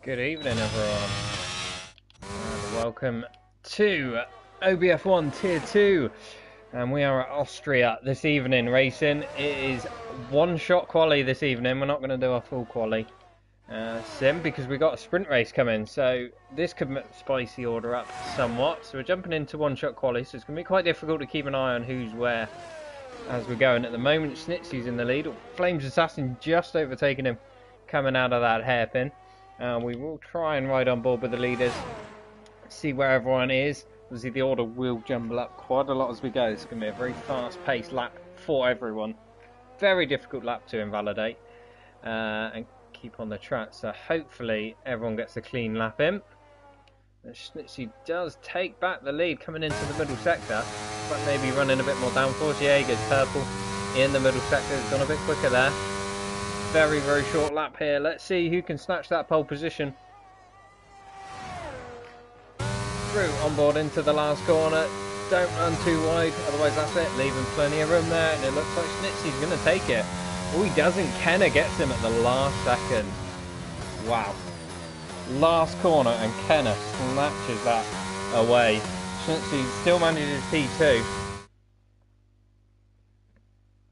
Good evening, everyone, and welcome to OBF1 Tier 2, and we are at Austria this evening racing. It is one-shot quali this evening. We're not going to do a full quali sim because we got a sprint race coming, so this could spice the order up somewhat. So we're jumping into one-shot quali, so it's going to be quite difficult to keep an eye on who's where as we're going. At the moment, Schnitzy's in the lead. Flames Assassin just overtaking him coming out of that hairpin. We will try and ride on board with the leaders, see where everyone is. Obviously the order will jumble up quite a lot as we go. It's going to be a very fast-paced lap for everyone. Very difficult lap to invalidate and keep on the track. So hopefully everyone gets a clean lap in. Schnitzy does take back the lead coming into the middle sector, but maybe running a bit more downforce. Yeah, he gets purple in the middle sector. He's gone a bit quicker there. Very, very short lap here. Let's see who can snatch that pole position. Through on board into the last corner. Don't run too wide, otherwise that's it. Leaving plenty of room there, and it looks like Schnitzy's going to take it. Oh, he doesn't. Kenner gets him at the last second. Wow. Last corner, and Kenner snatches that away. Schnitzy still manages P2.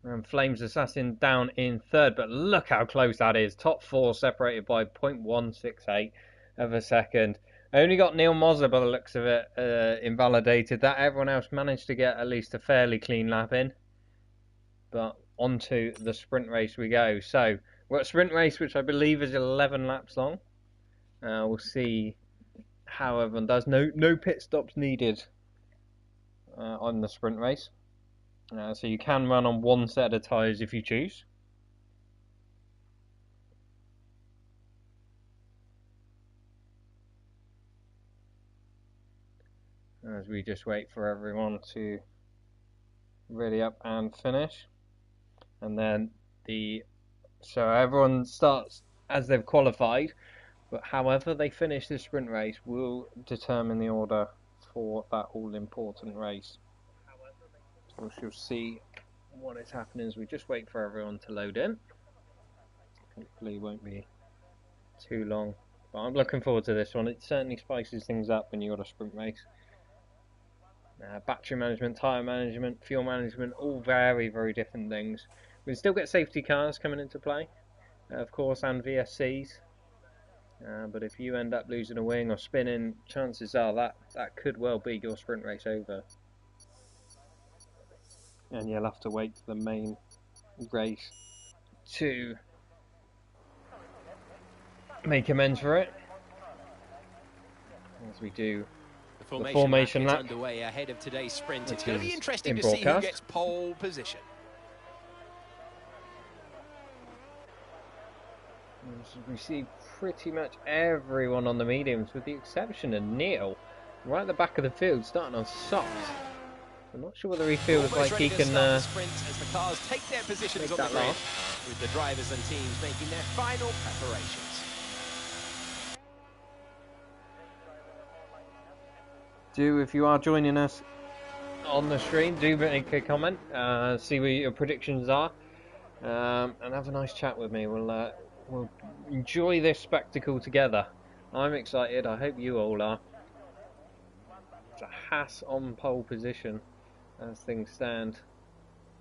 And Flames Assassin down in third, but look how close that is. Top four separated by 0.168 of a second. Only got Neil Moser by the looks of it invalidated. That everyone else managed to get at least a fairly clean lap in. But onto the sprint race we go. So we're at a sprint race which I believe is 11 laps long. We'll see how everyone does. No pit stops needed on the sprint race. So you can run on one set of tyres if you choose. As we just wait for everyone to ready up and finish. And then so everyone starts as they've qualified, but however they finish the sprint race will determine the order for that all-important race. We shall see what is happening as we just wait for everyone to load in. Hopefully it won't be too long, but I'm looking forward to this one. It certainly spices things up when you've got a sprint race. Battery management, tyre management, fuel management, all very, very different things. We still get safety cars coming into play, of course, and VSCs. But if you end up losing a wing or spinning, chances are that could well be your sprint race over. And you'll have to wait for the main race to make amends for it. As we do the formation lap underway ahead of today's sprint. It's going to be interesting to see who gets pole position. We see pretty much everyone on the mediums with the exception of Neil right at the back of the field starting on softs. I'm not sure whether he feels like he can sprint as the cars take their positions on the grid, with the drivers and teams making their final preparations. If you are joining us on the stream, do make a comment, see what your predictions are, and have a nice chat with me. We'll enjoy this spectacle together. I'm excited. I hope you all are. It's a Haas on pole position as things stand.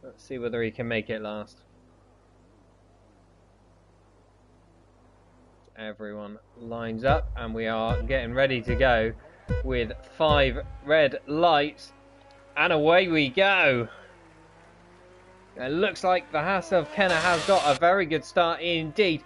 Let's see whether he can make it last. Everyone lines up and we are getting ready to go with 5 red lights, and away we go. It looks like the Haas of Kenner has got a very good start indeed.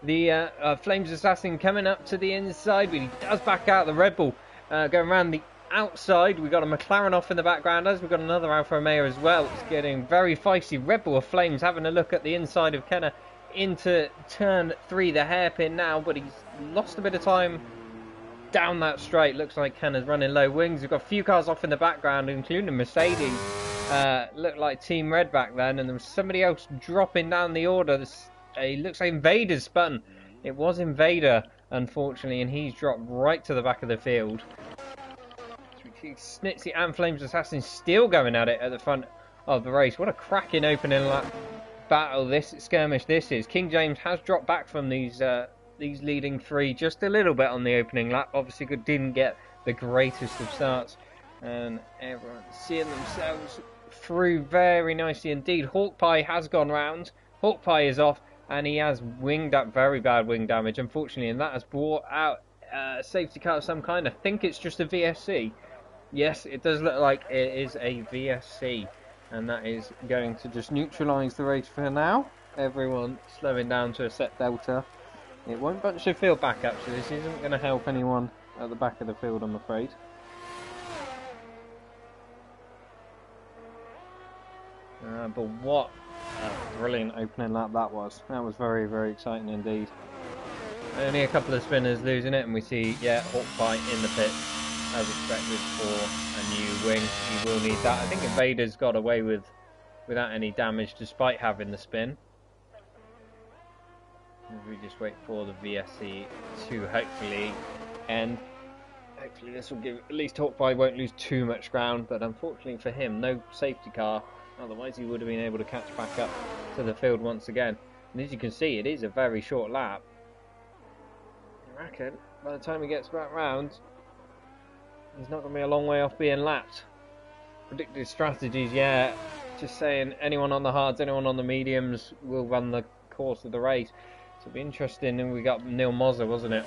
The Flames Assassin coming up to the inside, but he does back out. The Red Bull going around the outside. We've got a McLaren off in the background, as we've got another Alfa Romeo as well. It's getting very feisty. Red Bull of Flames having a look at the inside of Kenner into turn 3, the hairpin now, but he's lost a bit of time down that straight. Looks like Kenner's running low wings. We've got a few cars off in the background, including Mercedes. Looked like Team Red back then, and there was somebody else dropping down the order. It looks like Invader's spun. It was Invader, unfortunately, and he's dropped right to the back of the field. Schnitzy and Flames Assassin still going at it at the front of the race. What a cracking opening lap battle, this skirmish this is. King James has dropped back from these these leading three just a little bit on the opening lap. Obviously, didn't get the greatest of starts, and everyone's seeing themselves through very nicely indeed. Hawkpie has gone round. Hawkpie is off, and he has winged up very bad wing damage, unfortunately, and that has brought out a safety car of some kind. I think it's just a VSC. Yes, it does look like it is a VSC, and that is going to just neutralise the race for now. Everyone slowing down to a set delta. It won't bunch the field back up, so this isn't going to help anyone at the back of the field, I'm afraid. But what a brilliant opening lap that was. That was very, very exciting indeed. Only a couple of spinners losing it, and we see, yeah, Hawkpie in the pit, as expected, for a new wing. You will need that. I think Invader's got away without any damage, despite having the spin. We just wait for the VSC to hopefully end. Hopefully this will give, at least Hawkpie won't lose too much ground, but unfortunately for him, no safety car. Otherwise he would have been able to catch back up to the field once again. And as you can see, it is a very short lap. I reckon by the time he gets back round, he's not going to be a long way off being lapped. Predictive strategies, yeah. Just saying, anyone on the hards, anyone on the mediums will run the course of the race. So it'll be interesting. And we got Neil Moser, wasn't it,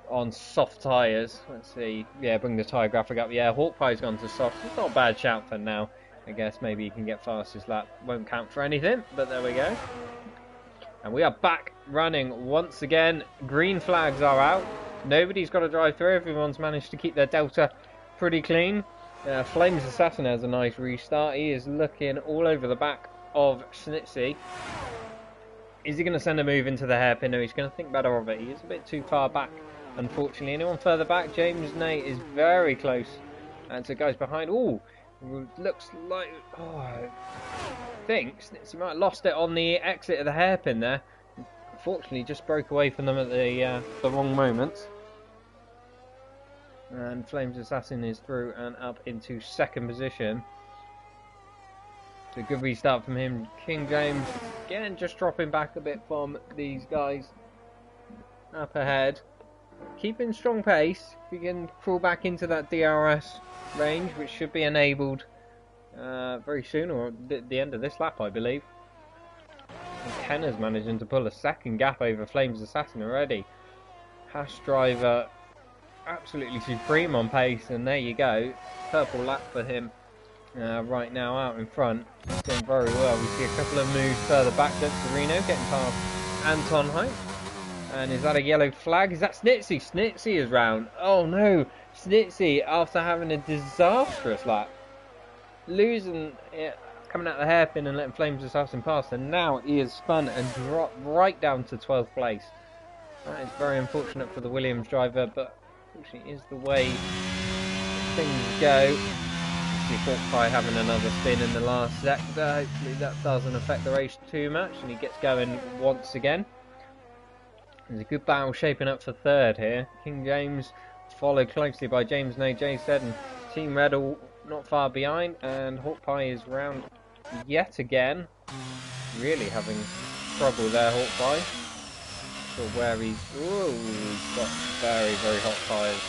on soft tyres. Let's see. Yeah, bring the tyre graphic up. Yeah, Hawkpie's gone to soft. It's not a bad shout for now. I guess maybe you can get fastest lap. Won't count for anything, but there we go. And we are back running once again. Green flags are out. Nobody's got to drive through. Everyone's managed to keep their delta pretty clean. Flames Assassin has a nice restart. He is looking all over the back of Snitsy. Is he going to send a move into the hairpin? No, he's going to think better of it. He is a bit too far back, unfortunately. Anyone further back? James Nate is very close. And so guys behind. Ooh, looks like... Oh, I think Snitsy might have lost it on the exit of the hairpin there. Unfortunately, just broke away from them at the wrong moment. And Flames Assassin is through and up into second position. So a good restart from him. King James, again, just dropping back a bit from these guys up ahead. Keeping strong pace. We can crawl back into that DRS range, which should be enabled very soon, or at the end of this lap, I believe. And Kenner's managing to pull a second gap over Flames Assassin already. Hash Driver, absolutely supreme on pace, and there you go. Purple lap for him. Right now out in front, he's doing very well. We see a couple of moves further back. Reno getting past Anton Hope. And is that a yellow flag? Is that Snitsy? Snitsy is round. Oh no, Snitsy, after having a disastrous lap, losing it, coming out the hairpin and letting Flames Assassin pass, and now he is spun and dropped right down to 12th place. That is very unfortunate for the Williams driver, but unfortunately is the way things go. Hawkpie having another spin in the last sector. Hopefully that doesn't affect the race too much, and he gets going once again. There's a good battle shaping up for third here. King James followed closely by James Nate, J said, and Team Red all not far behind, and Hawkpie is round yet again. Really having trouble there, Hawkpie. Not sure where he's... Ooh, he's got very, very hot tyres.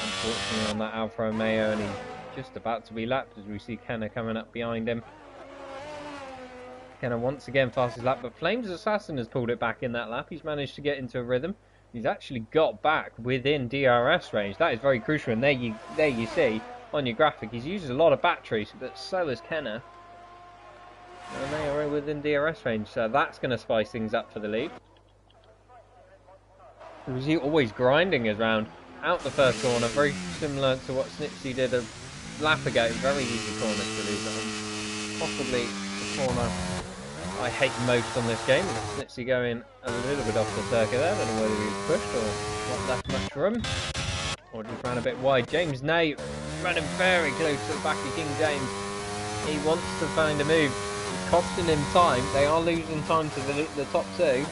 Unfortunately on that Alfa Romeo, and he's just about to be lapped as we see Kenner coming up behind him. Kenner once again fastest lap, but Flames Assassin has pulled it back in that lap. He's managed to get into a rhythm. He's actually got back within DRS range. That is very crucial, and there you see on your graphic he's used a lot of batteries, but so has Kenner. And they are within DRS range, so that's going to spice things up for the lead. He always grinding his round out the first corner, very similar to what Snitsy did a lap ago. Very easy corners to lose on. Possibly the corner I hate most on this game. Snitsy going a little bit off the circuit there. I don't know whether he was pushed or not left much room, or just ran a bit wide. James Nate running very close to the back of King James. He wants to find a move. It's costing him time. They are losing time to the top two. You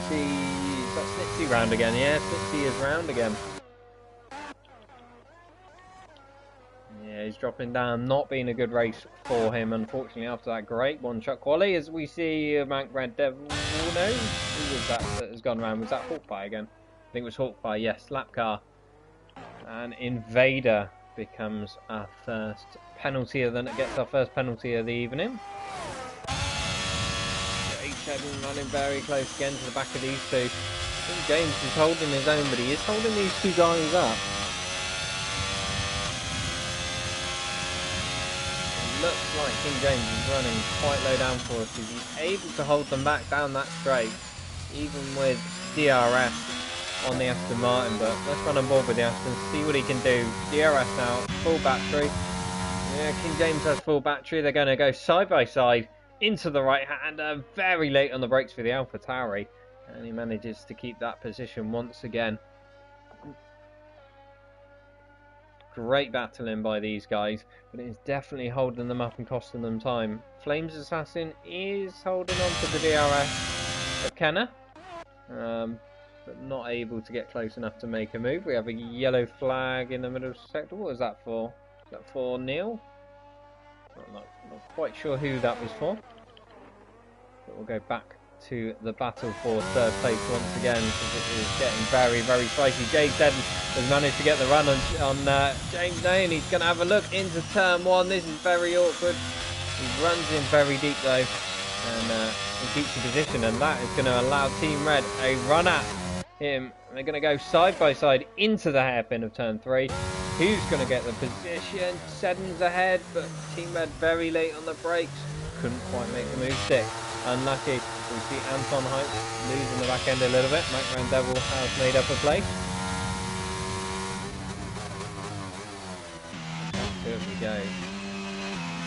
see, is that Snitsy round again? Yeah, Snitsy is round again. Yeah, he's dropping down, not being a good race for him, unfortunately, after that great one-shot quali, as we see Mank Red Devil, no, who was that has gone around? Was that Hawkeye again? I think it was Hawkeye, yes, lap car. And Invader becomes our first penalty, then it gets our first penalty of the evening. 8-7 running very close again to the back of these two. I think James is holding his own, but he is holding these two guys up. It looks like King James is running quite low down for us. He's able to hold them back down that straight, even with DRS on the Aston Martin. But let's run on board with the Aston, see what he can do. DRS now, full battery. Yeah, King James has full battery. They're going to go side by side into the right hand, very late on the brakes for the AlphaTauri, and he manages to keep that position once again. Great battling by these guys, but it is definitely holding them up and costing them time. Flames Assassin is holding on to the DRS of Kenner, but not able to get close enough to make a move. We have a yellow flag in the middle sector. What was that for? Is that for Neil? I'm not quite sure who that was for. But we'll go back to the battle for third place once again, because it is getting very, very spicy. Jade Seddon has managed to get the run on James Nay, and he's going to have a look into turn one. This is very awkward. He runs in very deep though, and he keeps the position, and that is going to allow Team Red a run at him. They're going to go side by side into the hairpin of turn 3. Who's going to get the position? Seddon's ahead, but Team Red very late on the brakes. Couldn't quite make the move. 6. Unlucky. We see Anton Heights losing the back end a little bit. Mac Red Devil has made up a place. Here we go.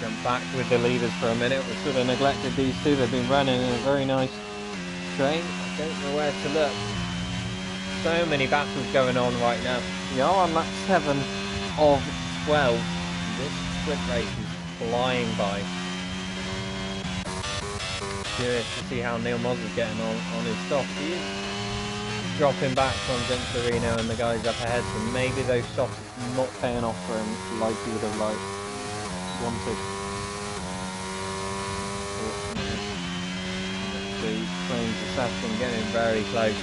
Jump back with the leaders for a minute. We sort of neglected these two. They've been running in a very nice train. I don't know where to look. So many battles going on right now. We are on lap 7 of 12. This sprint race is flying by. Curious to see how Neil Moss is getting on his soft. He is dropping back from Gentilino and the guys up ahead, so maybe those softs not paying off for him like he would have wanted. The Flames Assassin getting very close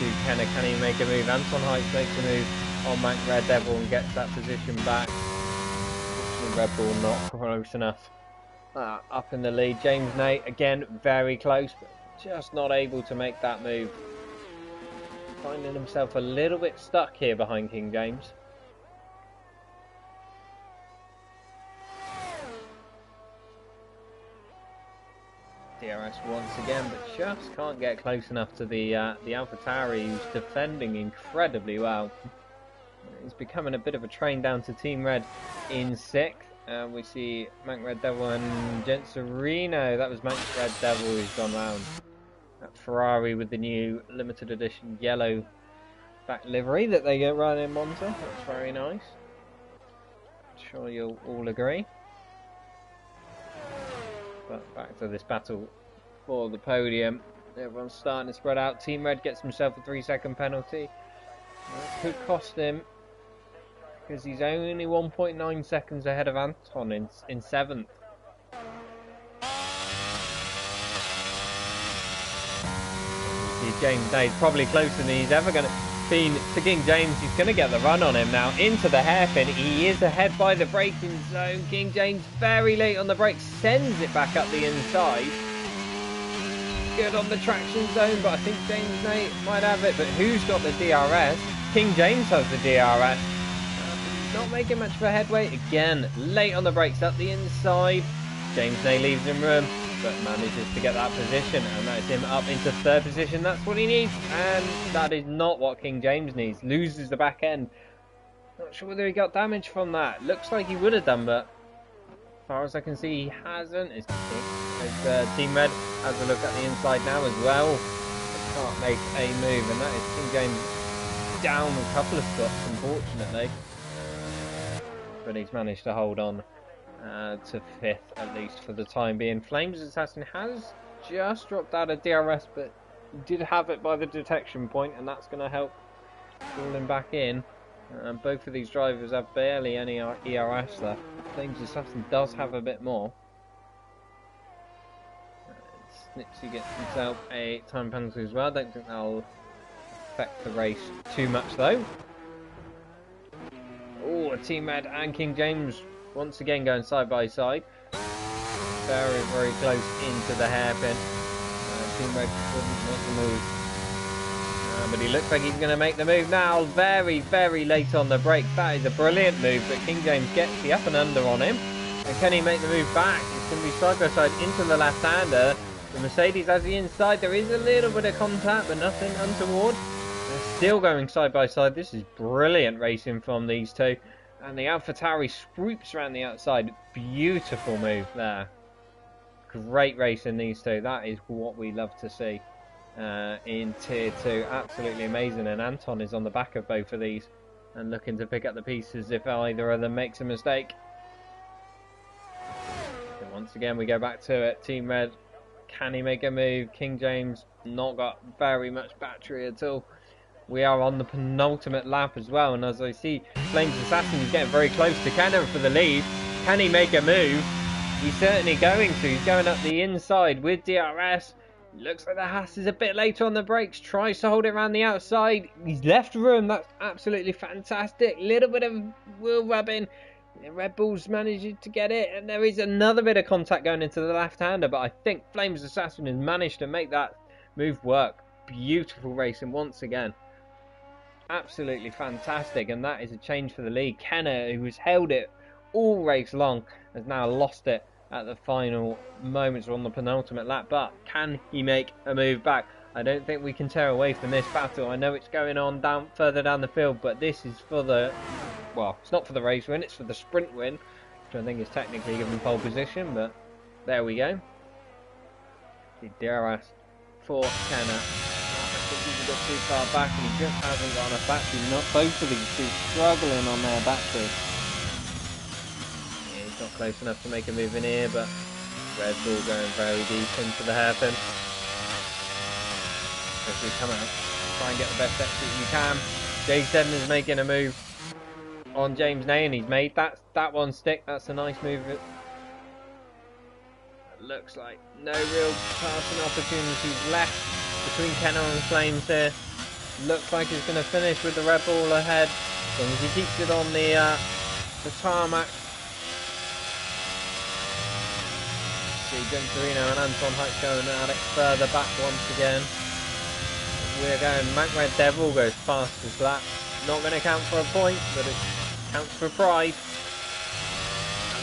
to Kenner. Can he make a move? Anton Heights makes a move on Mac Red Devil and gets that position back. Red Bull not close enough. Up in the lead. James Nate again very close, but just not able to make that move. Finding himself a little bit stuck here behind King James. DRS once again, but just can't get close enough to the AlphaTauri, who's defending incredibly well. He's becoming a bit of a train down to Team Red in 6th. We see Mank Red Devil and Gentilino. That was Mank Red Devil who's gone round. That Ferrari with the new limited edition yellow back livery that they get right in Monza. That's very nice. I'm sure you'll all agree. But back to this battle for the podium. Everyone's starting to spread out. Team Red gets himself a 3-second penalty. That could cost him, because he's only 1.9 seconds ahead of Anton in 7th. James Day's probably closer than he's ever going to be to King James. He's going to get the run on him now into the hairpin. He is ahead by the braking zone. King James very late on the brakes, sends it back up the inside. Good on the traction zone, but I think James Nate might have it. But who's got the DRS? King James has the DRS. Not making much of a headway. Again, late on the brakes up the inside. James Nate leaves him room, but manages to get that position, and that is him up into 3rd position. That's what he needs, and that is not what King James needs. Loses the back end. Not sure whether he got damage from that. Looks like he would have done, but as far as I can see, he hasn't. As Team Red has a look at the inside now as well. But can't make a move, and that is King James down a couple of spots, unfortunately. But he's managed to hold on to 5th, at least for the time being. Flames Assassin has just dropped out of DRS, but did have it by the detection point, and that's going to help pull him back in. Both of these drivers have barely any ERS left. Flames Assassin does have a bit more. Snitsy gets himself a time penalty as well. I don't think that'll affect the race too much though. Oh, Team Red and King James once again going side by side. Very, very close into the hairpin. Team Red doesn't want to move. But he looks like he's going to make the move now. Very, very late on the brakes. That is a brilliant move, but King James gets the up and under on him. And can he make the move back? It's going to be side by side into the left-hander. The Mercedes has the inside. There is a little bit of contact, but nothing untoward. They're still going side by side. This is brilliant racing from these two. And the AlphaTauri swoops around the outside. Beautiful move there. Great racing these two. That is what we love to see in Tier 2. Absolutely amazing. And Anton is on the back of both of these and looking to pick up the pieces if either of them makes a mistake. So once again, we go back to it. Team Red, can he make a move? King James, not got very much battery at all. We are on the penultimate lap as well, and as I see, Flames Assassin is getting very close to Cannon for the lead. Can he make a move? He's certainly going to. He's going up the inside with DRS. Looks like the Haas is a bit later on the brakes. Tries to hold it around the outside. He's left room. That's absolutely fantastic. Little bit of wheel rubbing. The Red Bulls managed to get it, and there is another bit of contact going into the left-hander, but I think Flames Assassin has managed to make that move work. Beautiful racing once again. Absolutely fantastic, and that is a change for the lead. Kenner, who has held it all race long, has now lost it at the final moments on the penultimate lap. But can he make a move back? I don't think we can tear away from this battle. I know it's going on further down the field, but this is for the, well, it's not for the race win, it's for the sprint win, which I think is technically given pole position, but there we go. DRS for Kenner. I think he's got too far back and he just hasn't got enough battery. Not both of these two struggling on their battery. Yeah, he's not close enough to make a move in here, but Red Bull going very deep into the hairpin. As we come out, try and get the best exit you can. J7 is making a move on James Nay, and he's made that one stick. That's a nice move. It looks like no real passing opportunities left between Kenner and Flames here. Looks like he's going to finish with the Red Bull ahead, as long as he keeps it on the tarmac. See Gentorino and Anton Heights going at it further back once again. We're going, Mac Red Devil goes fastest lap. Not going to count for a point, but it counts for pride.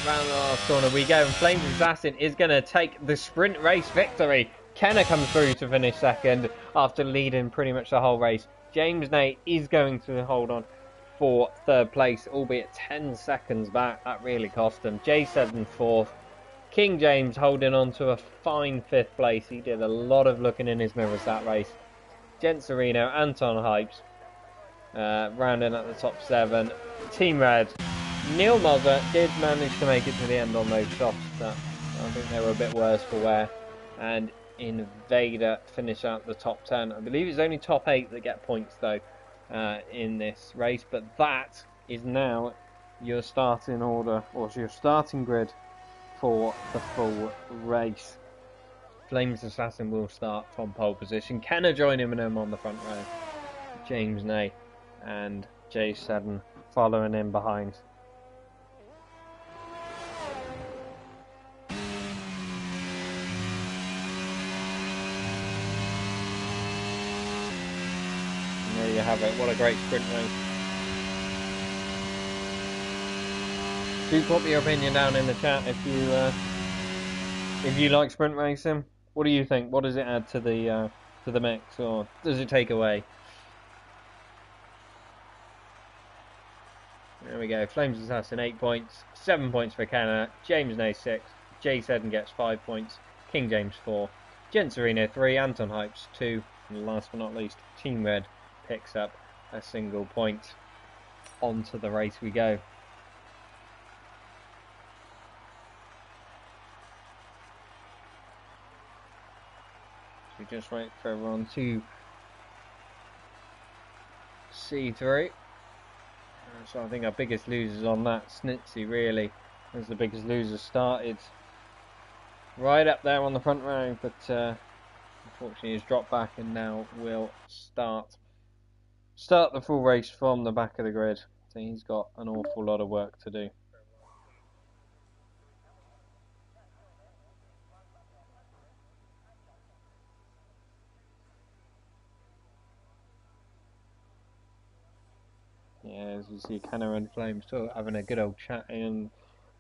Around the last corner we go, and Flames Assassin is going to take the sprint race victory. Kenner comes through to finish second after leading pretty much the whole race. James Nay is going to hold on for third place, albeit 10 seconds back. That really cost him. J7 fourth. King James holding on to a fine fifth place. He did a lot of looking in his mirrors that race. Gentorino, Anton Hypes rounding at the top 7. Team Red, Neil Moser did manage to make it to the end on those softs, but I think they were a bit worse for wear. And Invader finish out the top 10. I believe it's only top 8 that get points though in this race, but that is now your starting order, or your starting grid for the full race. Flames Assassin will start from pole position. Kenner joining him on the front row. James Nay and J7 following in behind. And there you have it. What a great sprint race. Do put your opinion down in the chat if you like sprint racing. What do you think? What does it add to the mix, or does it take away? There we go. Flames Assassin 8 points, 7 points for Kenner. James Nay 6. J7 gets 5 points. King James 4. Gentorino 3. Anton Hypes 2. And last but not least, Team Red picks up a single point. On to the race we go. We just wait for everyone to see through. So I think our biggest losers on that, Snitsy really, was the biggest loser. Started right up there on the front row, but unfortunately he's dropped back and now will start the full race from the back of the grid. So he's got an awful lot of work to do. Yeah, as you see, Kenna and Flames still having a good old chat in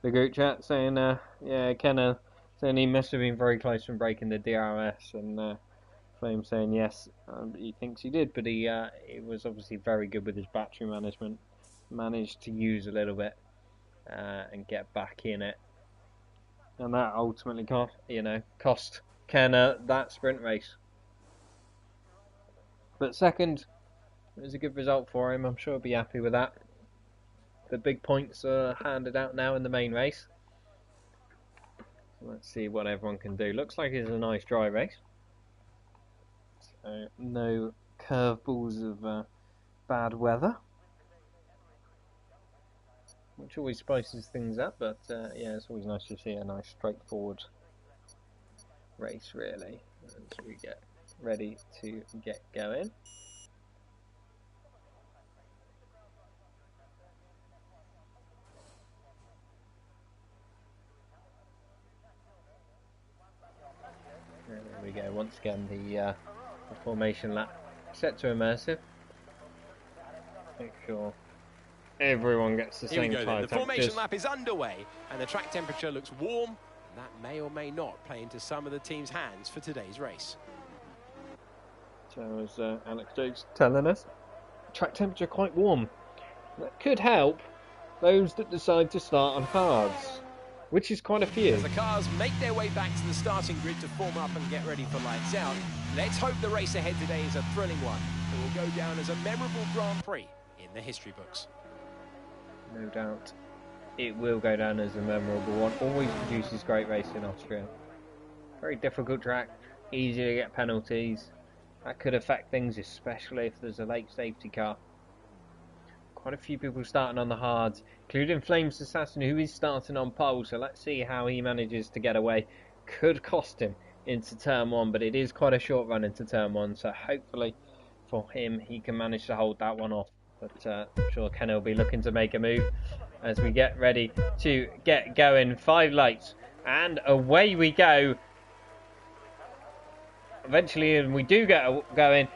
the group chat, saying, yeah, Kenna saying he must have been very close from breaking the DRS, and Flames saying yes, he thinks he did, but he was obviously very good with his battery management, managed to use a little bit and get back in it, and that ultimately cost Kenna that sprint race. But second, it was a good result for him. I'm sure he'll be happy with that. The big points are handed out now in the main race. Let's see what everyone can do. Looks like it's a nice dry race. So no curveballs of bad weather, which always spices things up. But yeah, it's always nice to see a nice straightforward race, really, as we get ready to get going. And there we go. Once again, the formation lap set to immersive. Make sure everyone gets the same tyre temperatures. The formation lap is underway, and the track temperature looks warm. And that may or may not play into some of the team's hands for today's race. So as Alex Jones telling us, track temperature quite warm. That could help those that decide to start on hards, which is quite a few. As the cars make their way back to the starting grid to form up and get ready for lights out, let's hope the race ahead today is a thrilling one that will go down as a memorable Grand Prix in the history books. No doubt it will go down as a memorable one. Always produces great racing in Austria. Very difficult track, easy to get penalties. That could affect things, especially if there's a late safety car. Quite a few people starting on the hards, including Flames Assassin, who is starting on pole, so let's see how he manages to get away. Could cost him into turn one, but it is quite a short run into turn one, so hopefully for him he can manage to hold that one off. But I'm sure Ken will be looking to make a move as we get ready to get going. 5 lights and away we go. Eventually, and we do get going.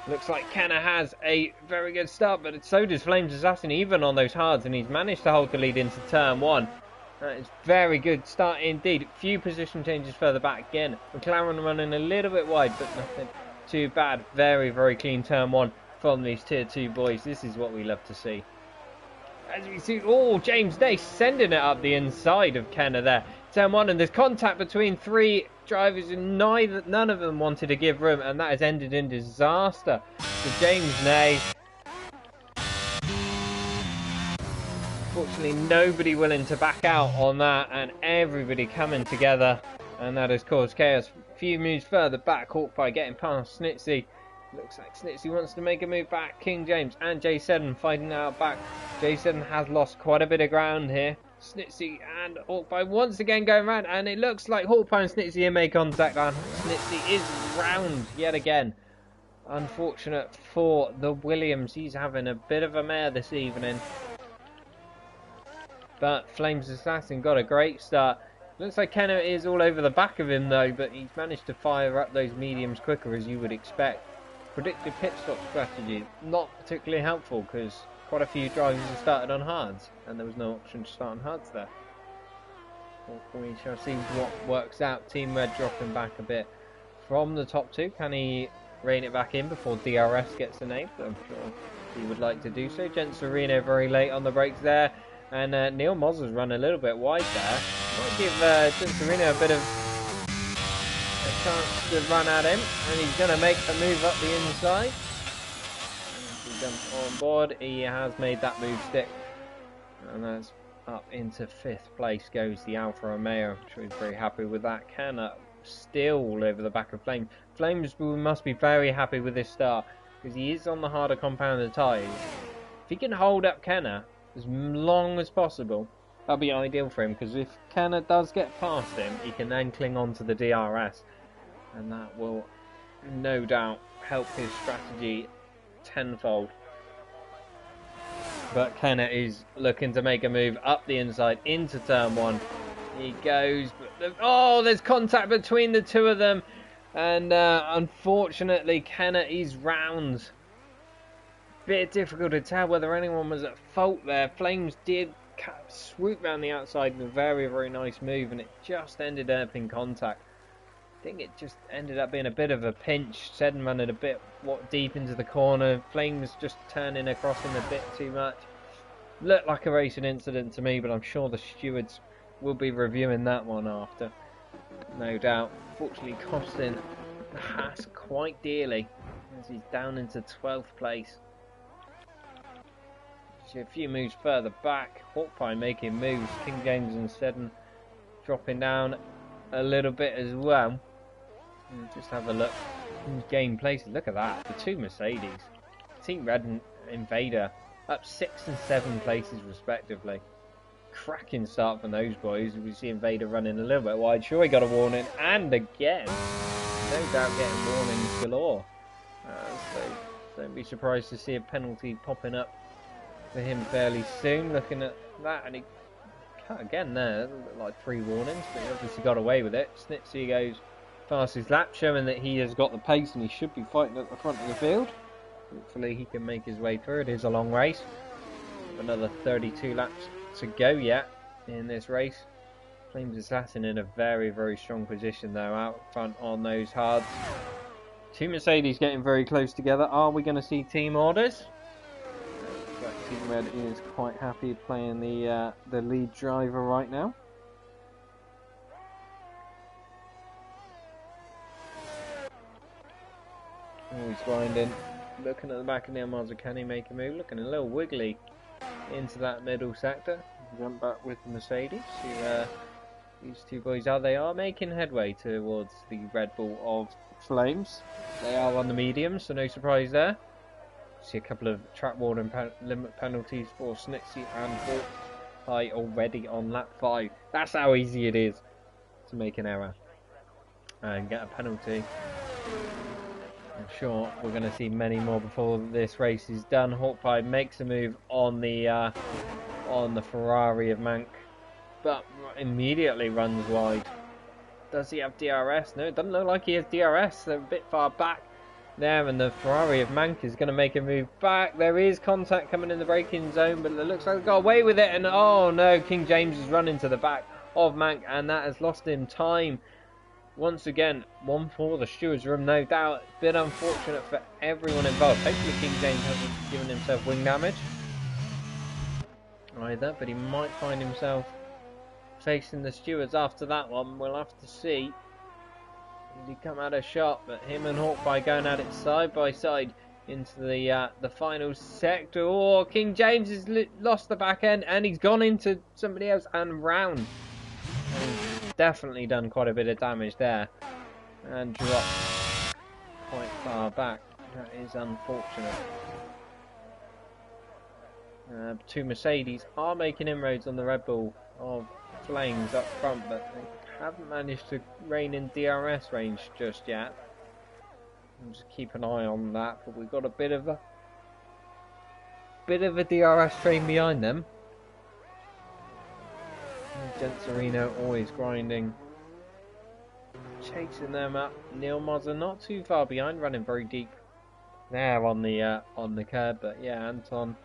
Looks like Kenna has a very good start, but so does Flames Assassin, even on those hards, and he's managed to hold the lead into turn one. That is very good start indeed. Few position changes further back again. McLaren running a little bit wide, but nothing too bad. Very, very clean turn one from these tier 2 boys. This is what we love to see. As we see, oh, James Day sending it up the inside of Kenna there. Turn one, and there's contact between 3 drivers, and none of them wanted to give room, and that has ended in disaster for James Day. Fortunately, nobody willing to back out on that, and everybody coming together, and that has caused chaos. A few moves further back, Hawkeye getting past Snitsy. Looks like Snitsy wants to make a move back. King James and J7 fighting out back. J7 has lost quite a bit of ground here. Snitsy and Hawkeye once again going round, and it looks like Hawkeye and Snitsy make contact, and Snitsy is round yet again. Unfortunate for the Williams. He's having a bit of a mare this evening. But Flames Assassin got a great start. Looks like Kenna is all over the back of him though, but he's managed to fire up those mediums quicker, as you would expect. Predictive pit stop strategy, not particularly helpful because quite a few drivers have started on hards, and there was no option to start on hards there. Well, we shall see what works out. Team Red dropping back a bit from the top 2. Can he rein it back in before DRS gets the name? I'm sure he would like to do so. Genserino very late on the brakes there, and Neil Moz has run a little bit wide there. Might give Genserino a bit of a chance to run at him, and he's going to make a move up the inside. He jumps on board. He has made that move stick, and that's up into 5th place goes the Alfa Romeo. I'm sure he's very happy with that. Kenna still all over the back of Flames. Flames must be very happy with this start because he is on the harder compounded tyres, If he can hold up Kenner as long as possible, that'll be ideal for him, because if Kenner does get past him, he can then cling on to the DRS, and that will no doubt help his strategy tenfold. But Kenner is looking to make a move up the inside into turn 1. He goes, but oh, there's contact between the two of them, and unfortunately Kenner is round. Bit difficult to tell whether anyone was at fault there. Flames did swoop round the outside in a very, very nice move, and it just ended up in contact. I think it just ended up being a bit of a pinch. Seddon running a bit deep into the corner. Flames just turning across him a bit too much. Looked like a racing incident to me, but I'm sure the stewards will be reviewing that one after. No doubt. Fortunately costing the Haas quite dearly, as he's down into 12th place. A few moves further back, Hawkeye making moves, King James and Seddon dropping down a little bit as well. And just have a look who's gained places. Look at that, the two Mercedes. Team Red and Invader up 6 and 7 places respectively. Cracking start from those boys. We see Invader running a little bit wide. Sure, he got a warning, and again, no doubt getting warnings galore. So don't be surprised to see a penalty popping up for him fairly soon. Looking at that, and he cut again there, like 3 warnings, but he obviously got away with it. Snitsy goes fastest lap, showing that he has got the pace and he should be fighting at the front of the field. Hopefully he can make his way through. It is a long race, another 32 laps to go yet in this race. Flames Assassin in a very, very strong position though, out front on those hards. Two Mercedes getting very close together. Are we going to see team orders? Team Red is quite happy playing the lead driver right now. Oh, he's grinding. Looking at the back of Neil Mazza, can he make a move? Looking a little wiggly into that middle sector. Jump back with the Mercedes. These two boys they are making headway towards the Red Bull of Flames. They are on the medium, so no surprise there. See a couple of track warning limit penalties for Snitsy and Hawkeye already on lap 5. That's how easy it is to make an error and get a penalty. I'm sure we're going to see many more before this race is done. Hawkeye makes a move on the Ferrari of Mank, but immediately runs wide. Does he have DRS? No, it doesn't look like he has DRS. They're a bit far back there, and the Ferrari of Mank is going to make a move back. There is contact coming in the braking zone, but it looks like they got away with it, and oh no, King James is running to the back of Mank, and that has lost him time. Once again, 1 for the stewards room, no doubt. It's been unfortunate for everyone involved. Hopefully King James hasn't given himself wing damage either, but he might find himself facing the stewards after that one. We'll have to see. Did he come out a shot? But him and Hawkeye going at it side by side into the final sector. Oh, King James has lost the back end, and he's gone into somebody else and round. And he's definitely done quite a bit of damage there and dropped quite far back. That is unfortunate. Two Mercedes are making inroads on the Red Bull of Flames up front, but they haven't managed to rein in DRS range just yet. We'll just keep an eye on that, but we've got a bit of a DRS train behind them. Genserino always grinding, chasing them up. Neil Mazza not too far behind, running very deep there on the curb, but yeah, Anton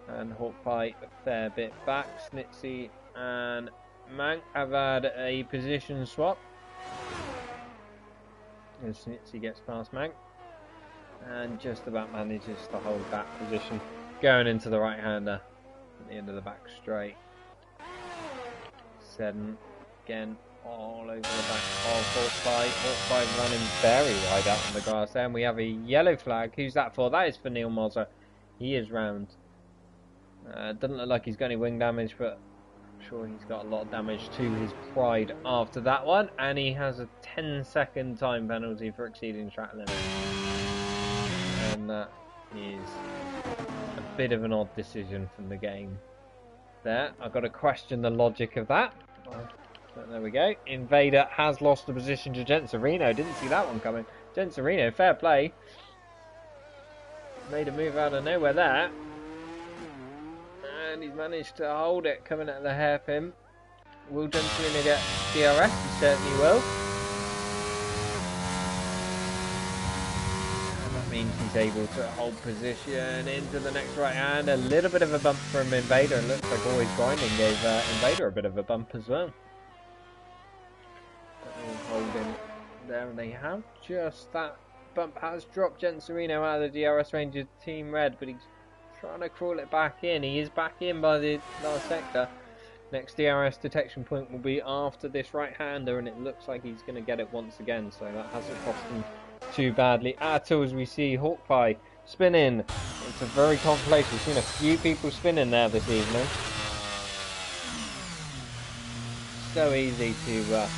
and Hawkeye a fair bit back. Snitsy and Mank have had a position swap, and Snitsy gets past Mank and just about manages to hold that position, going into the right hander at the end of the back straight. Seddon again all over the back of Hawkeye. Hawkeye running very wide out on the grass there, and we have a yellow flag. Who's that for? That is for Neil Mazza. He is round. Doesn't look like he's got any wing damage, but I'm sure he's got a lot of damage to his pride after that one, and he has a 10-second time penalty for exceeding track limit, and that is a bit of an odd decision from the game there. I've got to question the logic of that. But there we go. Invader has lost the position to Genserino. Didn't see that one coming. Genserino, fair play. Made a move out of nowhere there. And he's managed to hold it coming out of the hairpin. Will Genserino get DRS? He certainly will. And that means he's able to hold position into the next right hand. A little bit of a bump from Invader. It looks like Always Grinding gave Invader a bit of a bump as well. Holding there, and they have just that bump has dropped Genserino out of the DRS range of Team Red, but he's trying to crawl it back in. He is back in by the last sector. Next DRS detection point will be after this right-hander, and it looks like he's going to get it once again, so that hasn't cost him too badly at all. As we see Hawkeye spinning into very cold place. We've seen a few people spinning there this evening. So easy to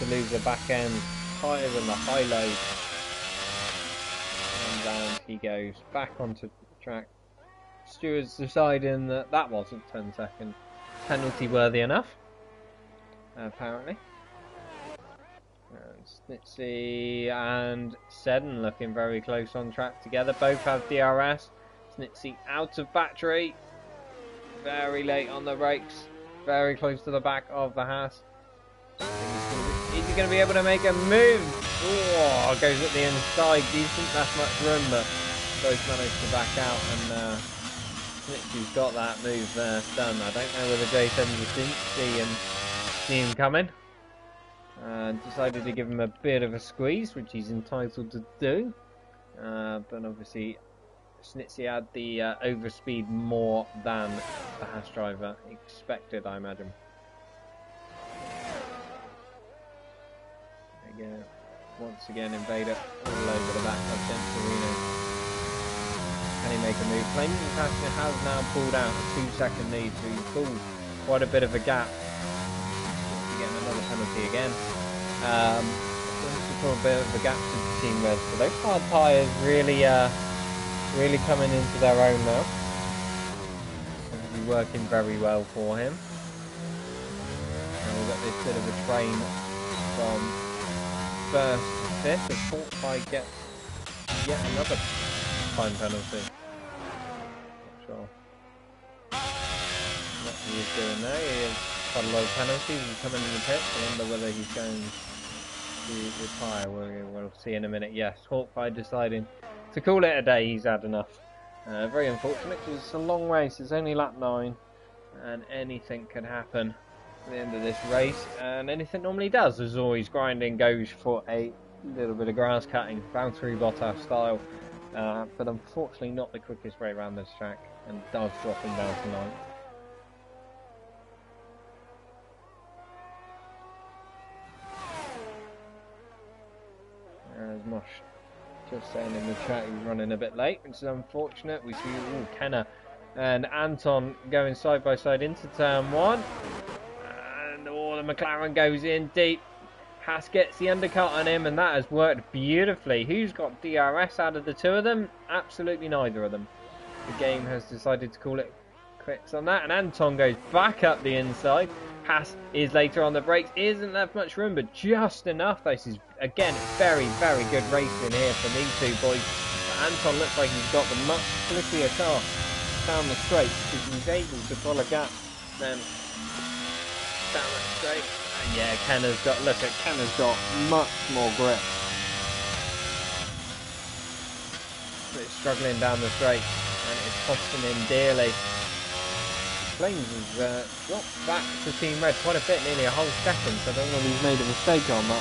lose the back end higher than the high load. And round he goes back onto the track. Stewards deciding that that wasn't 10-second penalty worthy enough, apparently. And Snitsy and Seddon looking very close on track together. Both have DRS. Snitsy out of battery, very late on the brakes, very close to the back of the Haas. Is he going to be able to make a move? Oh, goes at the inside. Decent, that's much room, but both managed to back out, and Snitsy's got that move there done. I don't know whether Jason didn't see him coming. Decided to give him a bit of a squeeze, which he's entitled to do. But obviously, Snitsy had the overspeed more than the Haas driver expected, I imagine. There you go. Once again, Invader all over the back of Genserino. Can he make a move? Flaming Passion has now pulled out a 2-second lead, so he's pulled quite a bit of a gap. He's getting another penalty again. To pull a bit of a gap to Team Red. So those hard tyres really coming into their own now. Obviously working very well for him. And we've got this bit of a train from first to fifth. If Hawkeye gets yet another time penalty. Not sure what he is doing there. He has quite a lot of penalties. He's coming in the pit. I wonder whether he's going to retire. We'll see in a minute. Yes, Hawkeye deciding to call it a day. He's had enough. Very unfortunate because it's a long race. It's only lap 9 and anything can happen at the end of this race, and anything normally does. As always, Grinding goes for a little bit of grass cutting, Valtteri Bottas style, but unfortunately not the quickest way around this track, and does drop him down to 9th. As Mosh just saying in the chat, he's running a bit late, which is unfortunate. We see Kenner and Anton going side by side into turn 1. The McLaren goes in deep. Haas gets the undercut on him, and that has worked beautifully. Who's got DRS out of the two of them? Absolutely neither of them. The game has decided to call it quits on that, and Anton goes back up the inside. Haas is later on the brakes. Isn't left much room, but just enough. This is, again, very, very good racing here for these two boys. But Anton looks like he's got the much slickier car down the straight, because he's able to pull a gap then down that straight. And yeah, Kenner's got much more grip. But it's struggling down the straight, and it's costing him dearly. Flames has dropped back to Team Red quite a bit, nearly a whole second, so I don't know if he's made a mistake on that.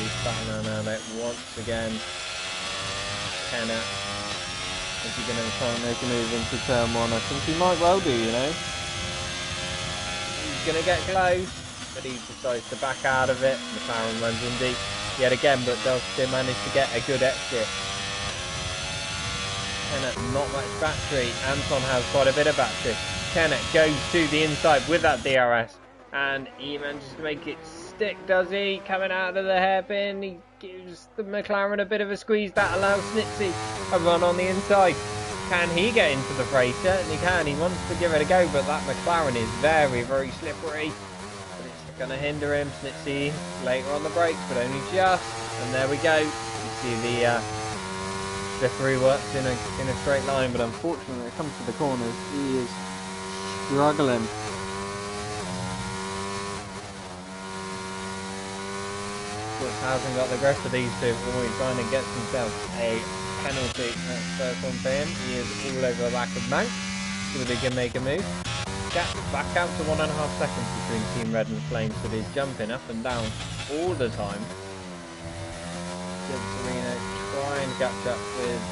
He's battling around it once again. Kenner, is he going to try and make a move into turn 1? I think he might well do, you know. He's going to get close, but he decides to back out of it. McLaren runs in deep yet again, but does still manage to get a good exit. Kenner, not much battery. Anton has quite a bit of battery. Kenner goes to the inside with that DRS, and he manages to make it stick, does he? Coming out of the hairpin, he gives the McLaren a bit of a squeeze. That allows Snitsy a run on the inside. Can he get into the fray? Certainly can. He wants to give it a go, but that McLaren is very, very slippery. But it's going to hinder him. Snitsy later on the brakes, but only just. And there we go. You see the slippery works in a straight line, but unfortunately when it comes to the corners, he is struggling. Hasn't got the grip for these two. He's trying to get himself a penalty. That's first one for him. He is all over the back of Mank. See whether he can make a move. Gap back out to 1.5 seconds between Team Red and Flames, so he's jumping up and down all the time. Serena trying to catch up with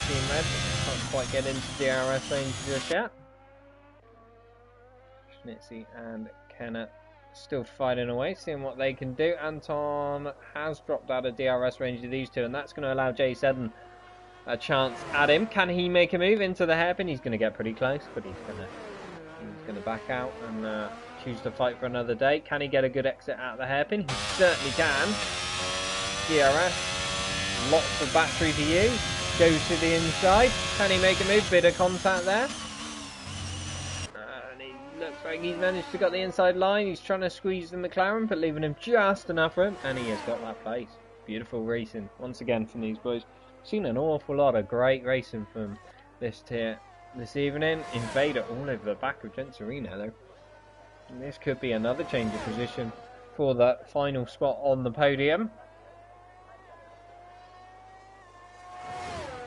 Team Red. Can't quite get into DRS range just yet. Schnitzy and Kenna still fighting away, seeing what they can do. Anton has dropped out of DRS range of these two, and that's going to allow Jay Seddon a chance at him. Can he make a move into the hairpin? He's going to get pretty close, but he's going to back out and choose to fight for another day. Can he get a good exit out of the hairpin? He certainly can. DRS, lots of battery to use. Goes to the inside. Can he make a move? Bit of contact there. Looks like he's managed to get the inside line. He's trying to squeeze the McLaren, but leaving him just enough room, and he has got that place. Beautiful racing once again from these boys. Seen an awful lot of great racing from this tier this evening. Invader all over the back of Genserino though. And this could be another change of position for the final spot on the podium.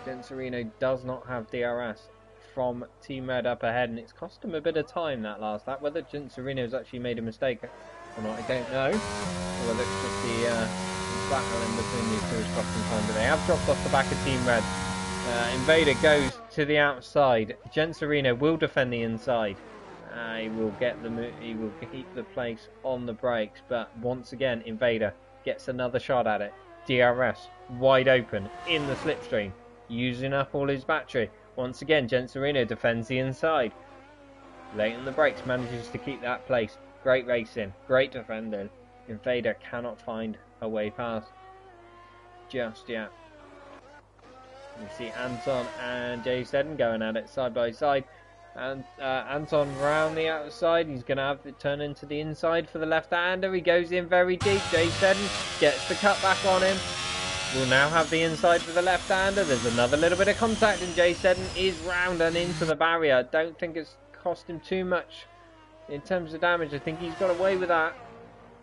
Genserino does not have DRS from Team Red up ahead, and it's cost him a bit of time that last lap. Whether Genserino's actually made a mistake or not, I don't know. Or whether it's just the battle in between these two is costing time, but they have dropped off the back of Team Red. Invader goes to the outside. Genserino will defend the inside. He will keep the place on the brakes, but once again Invader gets another shot at it. DRS wide open in the slipstream, using up all his battery. Once again, Genserino defends the inside. Late in the brakes, manages to keep that place. Great racing, great defending. Invader cannot find a way past just yet. You see Anton and Jay Seddon going at it side by side. And Anton round the outside. He's going to have it turn into the inside for the left-hander. He goes in very deep. Jay Seddon gets the cut back on him. We'll now have the inside for the left-hander. There's another little bit of contact, and Jay Seddon is round and into the barrier. I don't think it's cost him too much in terms of damage. I think he's got away with that,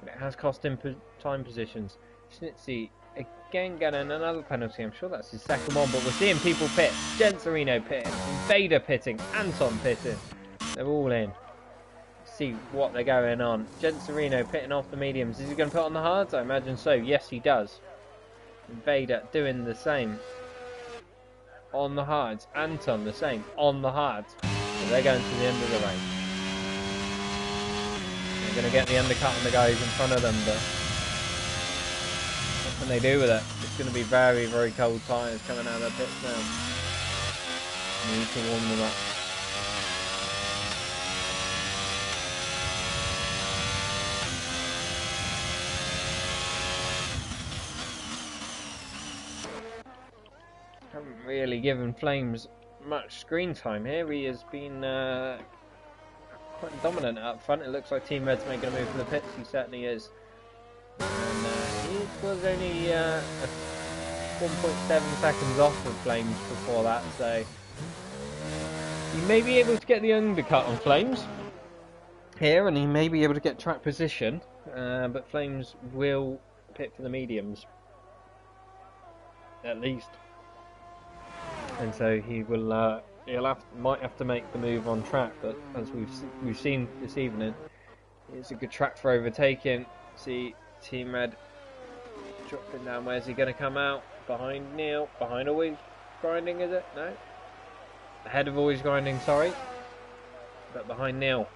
but it has cost him time positions. Schnitzy again getting another penalty. I'm sure that's his second one, but we're seeing people pit. Genserino pitting, Invader pitting, Anton pitting. They're all in. See what they're going on. Genserino pitting off the mediums. Is he going to put on the hards? I imagine so. Yes, he does. Invader doing the same on the hards. Anton the same on the hards. So they're going to the end of the race. They're going to get the undercut on the guys in front of them, but what can they do with it? It's going to be very, very cold tyres coming out of the pits now. Need to warm them up. Haven't really given Flames much screen time here. He has been quite dominant up front. It looks like Team Red's making a move for the pits. He certainly is. And he was only 1.7 seconds off of Flames before that, so he may be able to get the undercut on Flames here, and he may be able to get track position, but Flames will pit for the mediums at least. And so he will, might have to make the move on track. But as we've seen this evening, it's a good track for overtaking. See Team Red dropping down. Where's he going to come out? Behind Neil. Behind Always Grinding, is it? No. Ahead of Always Grinding, sorry. But behind Neil.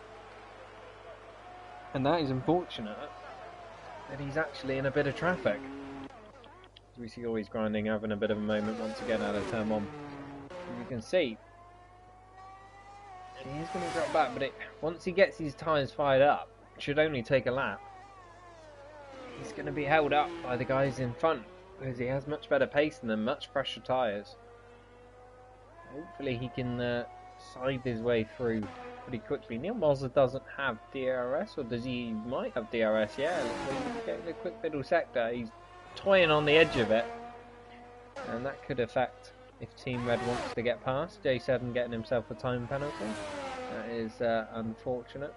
And that is unfortunate that he's actually in a bit of traffic. We see Always Grinding having a bit of a moment once again out of turn 1. And you can see he is going to drop back, but once he gets his tyres fired up, it should only take a lap. he's going to be held up by the guys in front because he has much better pace than them, much fresher tyres. Hopefully he can scythe his way through pretty quickly. Neil Moser doesn't have DRS, or does he? Might have DRS, yeah. He's getting a quick middle sector. He's toying on the edge of it, and that could affect if Team Red wants to get past. J7 getting himself a time penalty. That is unfortunate.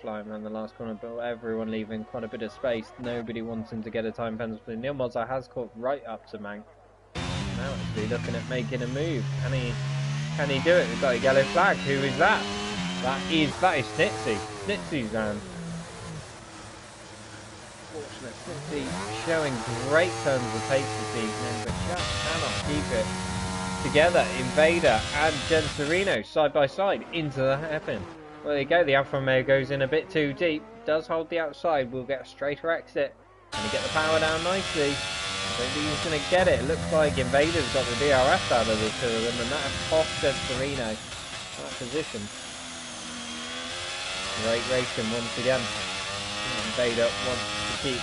Flying around the last corner, but everyone leaving quite a bit of space. Nobody wanting to get a time penalty. Neil Moser has caught right up to Mank. Now actually looking at making a move. Can he do it? We've got a yellow flag. Who is that? That is Snitsy. Snitsy's man. Fortunate Snitsy showing great terms of pace this evening, but just cannot keep it together. Invader and Genserino side by side into the hairpin. Well, there you go. The Alfa Romeo goes in a bit too deep. Does hold the outside. We'll get a straighter exit. Can he get the power down nicely? I don't think he's going to get it. It looks like Invader's got the DRS out of the two of them, and that has cost Genserino that position. Great racing once again. Invader wants to keep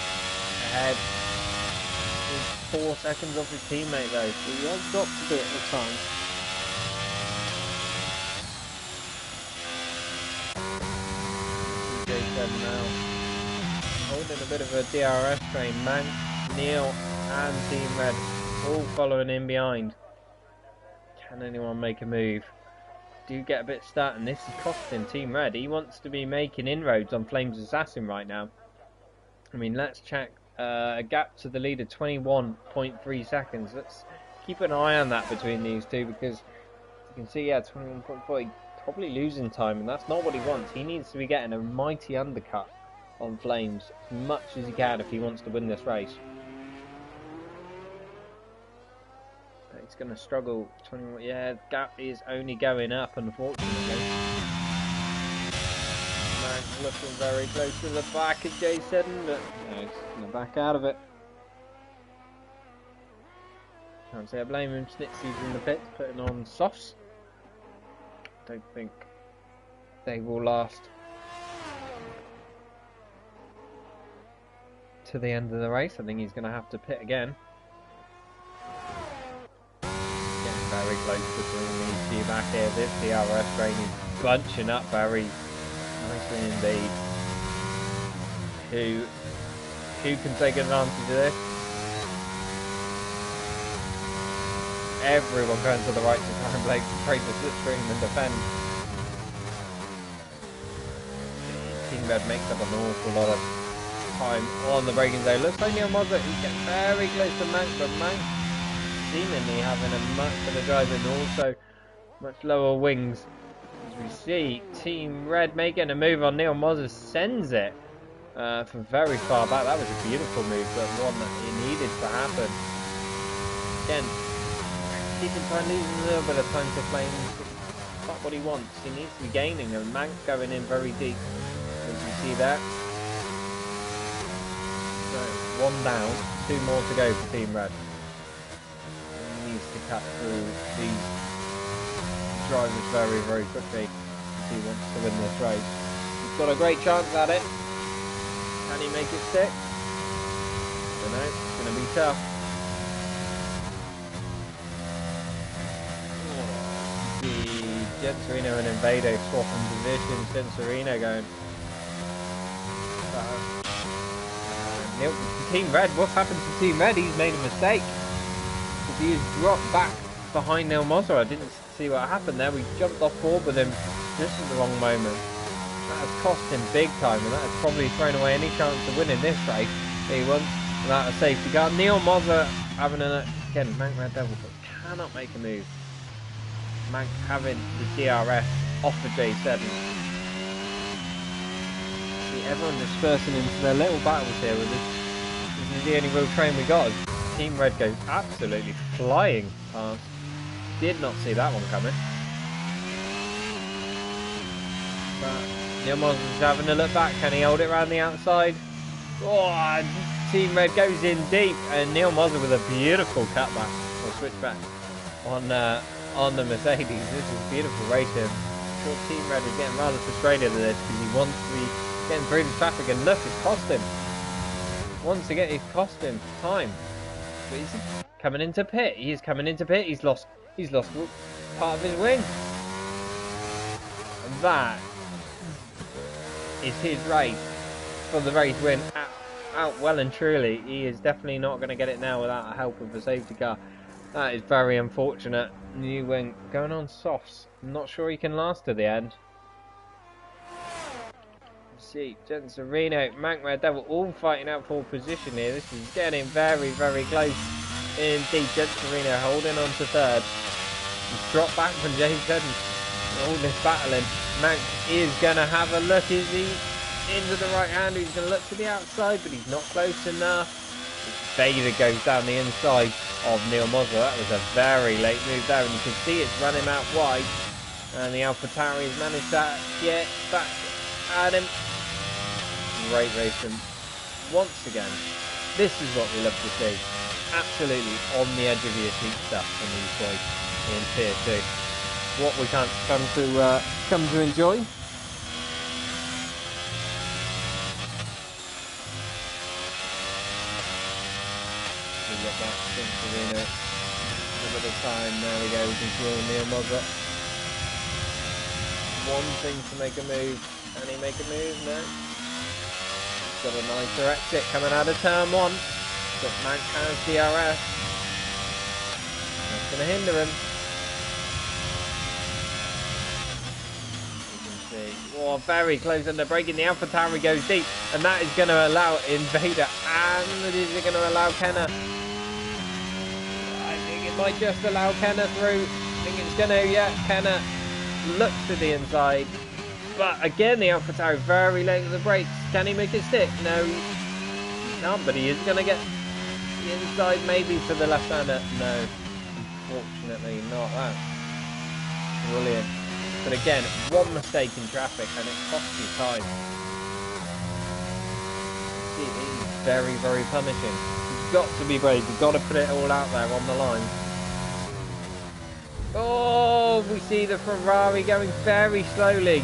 ahead. He's 4 seconds off his teammate though, so he has got to do it at times. J7 now holding a bit of a DRS train. Mank, Neil and Team Red all following in behind. Can anyone make a move? Do get a bit starting. This is costing Team Red. He wants to be making inroads on Flames Assassin right now. I mean, let's check a gap to the leader, 21.3 seconds. Let's keep an eye on that between these two, because you can see, yeah, 21.4, probably losing time, and that's not what he wants. He needs to be getting a mighty undercut on Flames as much as he can if he wants to win this race. But he's going to struggle. 21, yeah, the gap is only going up, unfortunately. Mank looking very close to the back of J7, but no, he's going to back out of it. Can't say I blame him. Snitsy's in the pit, putting on softs. Don't think they will last to the end of the race. I think he's going to have to pit again. Getting very close to bringing these two back here. This DRS train is bunching up very nicely indeed. Who can take advantage of this? Everyone going to the right to try and break the slipstream and defend. Team Red makes up an awful lot of time on the braking zone. Looks like Neil Moser, he's getting very close to Mank, but Mank seemingly having a much better drive and also much lower wings. As we see, Team Red making a move on Neil Moser, sends it from very far back. That was a beautiful move, but one that he needed to happen. Again, keeping time, losing a little bit of time to Flames. It's not what he wants. He needs to be gaining, and Mank going in very deep, as you see there. So, one down, two more to go for Team Red. He needs to cut through these drivers very, very quickly if he wants to win this race. He's got a great chance at it. Can he make it stick? I don't know. It's going to be tough. Genserino and Invader swapping positions. Genserino going. Team Red, what's happened to Team Red? He's made a mistake. If he has dropped back behind Neil Moser, I didn't see what happened there. We jumped off board with him just at the wrong moment. That has cost him big time, and that has probably thrown away any chance of winning this race. He won without a safety car. Neil Moser having again, Mank Red Devil, but cannot make a move. Mank having the DRS off the J7. See everyone dispersing into their little battles here with this. This is the only real train we got. Team Red goes absolutely flying past. Did not see that one coming. But Neil Moser's having a look back. Can he hold it around the outside? Oh, Team Red goes in deep, and Neil Moser with a beautiful cutback or switchback on the Mercedes. This is beautiful racing. sure Team Red is getting rather frustrated at this because he wants to be getting through the traffic, and look, it's cost him. Once again, it's cost him time. But is he coming into pit? He is coming into pit. He's lost part of his wing. And that is his race for the race win. Out well and truly. He is definitely not going to get it now without the help of a safety car. That is very unfortunate. New wing going on softs. I'm not sure he can last to the end. Let's see, Genserino, Mank, Red Devil all fighting out for position here. This is getting very, very close indeed. Genserino holding on to third. He's dropped back from Jason. All this battling. Mank is going to have a look. Is he into the right hand? He's going to look to the outside, but he's not close enough. Vader goes down the inside of Neil Mosler. That was a very late move there, and you can see it's run him out wide. And the AlphaTauri has managed to get back at him. Great racing. Once again, this is what we love to see. Absolutely on the edge of your seat stuff from these boys in Tier 2. What we can't come to enjoy. Look back to Serena. A bit of time. There we go. We can see Neil Mosler. One thing to make a move. Can he make a move? No. He's got a nicer exit coming out of turn 1. But Mank has DRS. That's going to hinder him. You can see. Oh, very close under braking. The AlphaTauri goes deep. And that is going to allow Invader. And is it going to allow Kenner? Might just allow Kenner through. I think it's going to, yeah, Kenner looks to the inside. But again, the AlphaTauri very late at the brakes. Can he make it stick? No, he's not, but he is going to get the inside maybe for the left-hander. No, unfortunately not. That. Brilliant. But again, one mistake in traffic and it costs you time. It is very, very punishing. You've got to be brave. You've got to put it all out there on the line. Oh, we see the Ferrari going very slowly.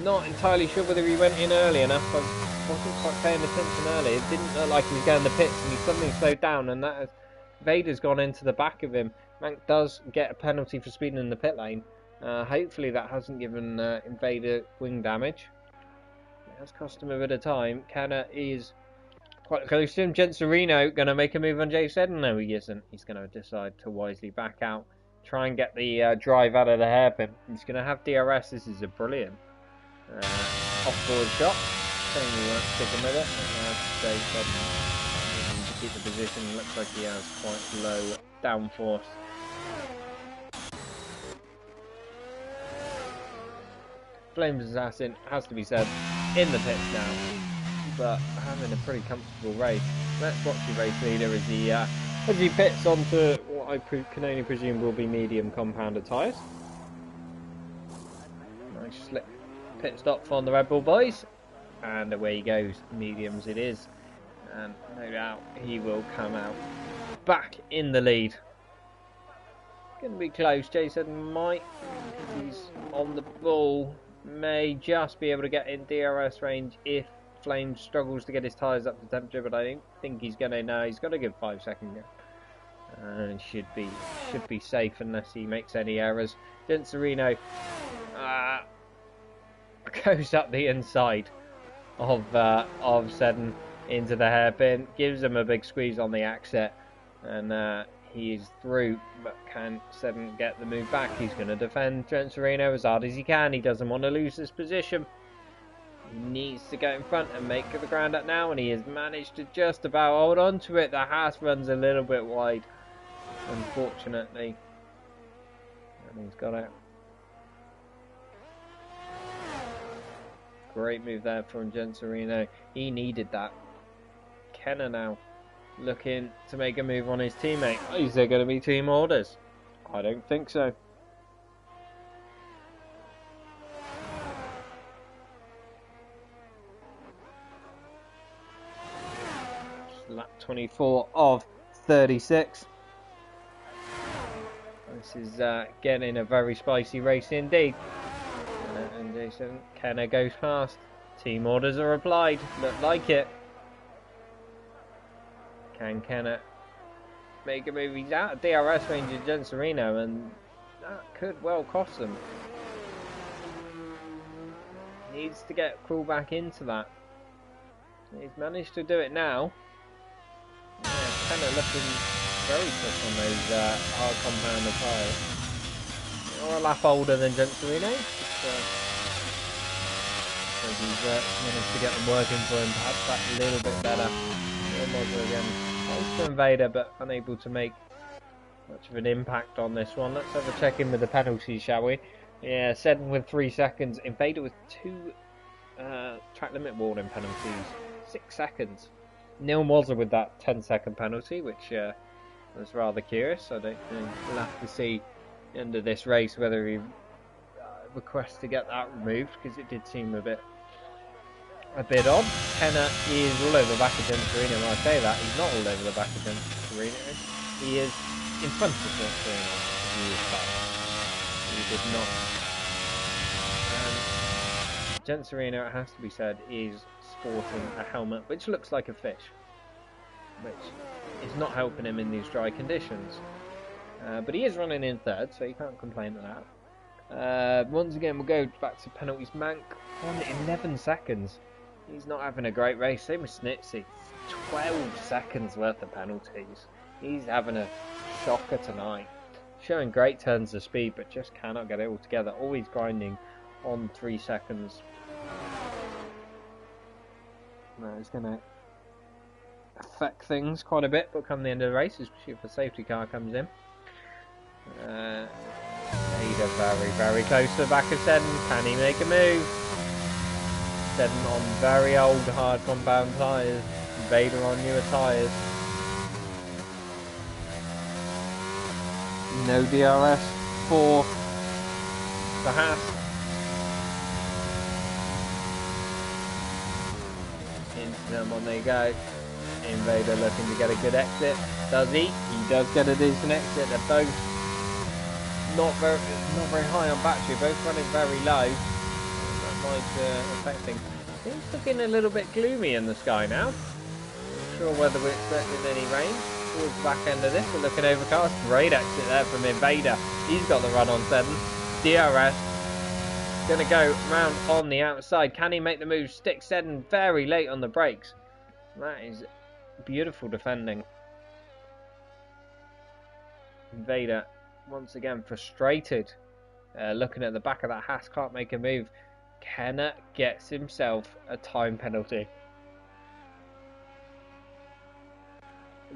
Not entirely sure whether he went in early enough. I wasn't quite paying attention early. It didn't look like he was going to the pits, and he suddenly slowed down, and that has, Vader's gone into the back of him. Mank does get a penalty for speeding in the pit lane. Hopefully that hasn't given Invader wing damage. It has cost him a bit of time. Kenner is quite close to him. Genserino going to make a move on Jay Seddon. No, he isn't. He's going to decide to wisely back out. Try and get the drive out of the hairpin. He's going to have DRS. This is a brilliant off-board shot. Saying we weren't sticking with it. Jay Seddon to keep the position. Looks like he has quite low downforce. Flames Assassin, has to be said, in the pits now, but having a pretty comfortable race. Let's watch the race leader as he pits onto what I can only presume will be medium compounded tyres. Nice slick pit stop on the Red Bull boys, and away he goes. Mediums it is, and no doubt he will come out back in the lead. Going to be close. Jason might, he's on the ball. May just be able to get in DRS range if Flames struggles to get his tyres up to temperature, but I don't think he's going to. No, he's got to give 5 seconds. And should be safe unless he makes any errors. Genserino goes up the inside of Seddon into the hairpin, gives him a big squeeze on the exit, and he is through, but can Seddon get the move back? He's going to defend Genserino as hard as he can. He doesn't want to lose this position. He needs to go in front and make the ground up now, and he has managed to just about hold on to it. The Haas runs a little bit wide, unfortunately. And he's got out. Great move there from Genserino. He needed that. Kenner now looking to make a move on his teammate. Is there going to be team orders? I don't think so. Lap 24 of 36. This is getting a very spicy race indeed. Jason, Kenner goes past. Team orders are applied. Look like it. Can Kenner make a move? He's out of DRS range of Genserino, and that could well cost them. Needs to get Crawl back into that. He's managed to do it now. Yeah, Kenner looking very tough on those hard compounder tyres. Or a lap older than Genserino. He's managed to get them working for him, perhaps that a little bit better. Again, close to Invader, but unable to make much of an impact on this one. Let's have a check in with the penalties, shall we? Yeah, Seddon with 3 seconds. Invader with 2 track limit warning penalties. 6 seconds. Neil Mozzer with that 10-second penalty, which was rather curious. I don't think we'll have to see at the end of this race whether he requests to get that removed, because it did seem a bit odd. Kenner is all over the back of Genserino. When I say that, he's not all over the back of Genserino. He is in front of Genserino. He did not. Genserino, it has to be said, is sporting a helmet which looks like a fish, which is not helping him in these dry conditions. But he is running in third, so you can't complain of that. Once again, we'll go back to penalties. Mank on 11 seconds. He's not having a great race. Same with Snitsy. 12 seconds worth of penalties. He's having a shocker tonight. Showing great turns of speed, but just cannot get it all together. Always grinding on 3 seconds. That is going to affect things quite a bit, but come the end of the race, especially if a safety car comes in. Ada very, very close to the back of Seddon. Can he make a move? Seddon on very old hard compound tyres. Vader on newer tyres. No DRS for the Haas. Into them on they go. Invader looking to get a good exit. Does he? He does get a decent exit. They're both not very high on battery, both running very low. That might affect things. Things looking a little bit gloomy in the sky now. Not sure whether we're expecting any rain. Towards the back end of this, we're looking overcast. Great exit there from Invader. He's got the run on 7. DRS. Gonna go round on the outside. Can he make the move? Stick Seddon very late on the brakes. That is beautiful defending. Invader once again frustrated, looking at the back of that Haas, can't make a move. Kenner gets himself a time penalty.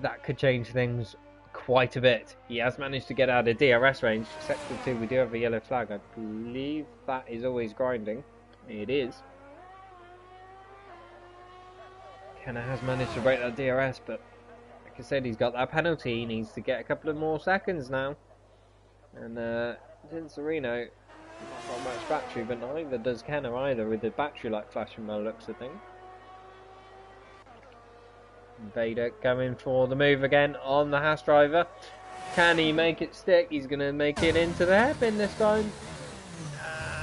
That could change things quite a bit. He has managed to get out of DRS range. Sector 2, we do have a yellow flag. I believe that is always grinding. It is. Kenner has managed to break that DRS, but like I said, he's got that penalty. He needs to get a couple of more seconds now. And Genserino, not got much battery, but neither does Kenner either, with the battery light flashing by the looks of things. Vader going for the move again on the Haas driver. Can he make it stick? He's going to make it into the hairpin this time.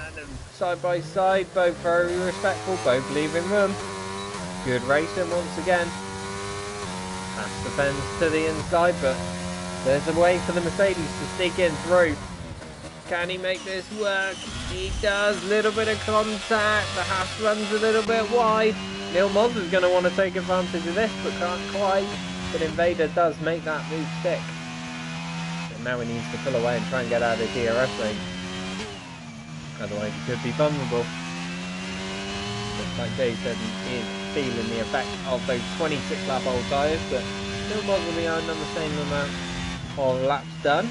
And side by side, both very respectful, both leaving room. Good racing once again. Haas defends to the inside, but there's a way for the Mercedes to sneak in through. Can he make this work? He does. Little bit of contact. The Haas runs a little bit wide. Neil Mozzer's going to want to take advantage of this, but can't quite. But Invader does make that move stick. And now he needs to pull away and try and get out of DRS range. Otherwise he could be vulnerable. Looks like Jason is feeling the effect of those 26 lap old tyres, but still Mozzer behind on the same amount of laps done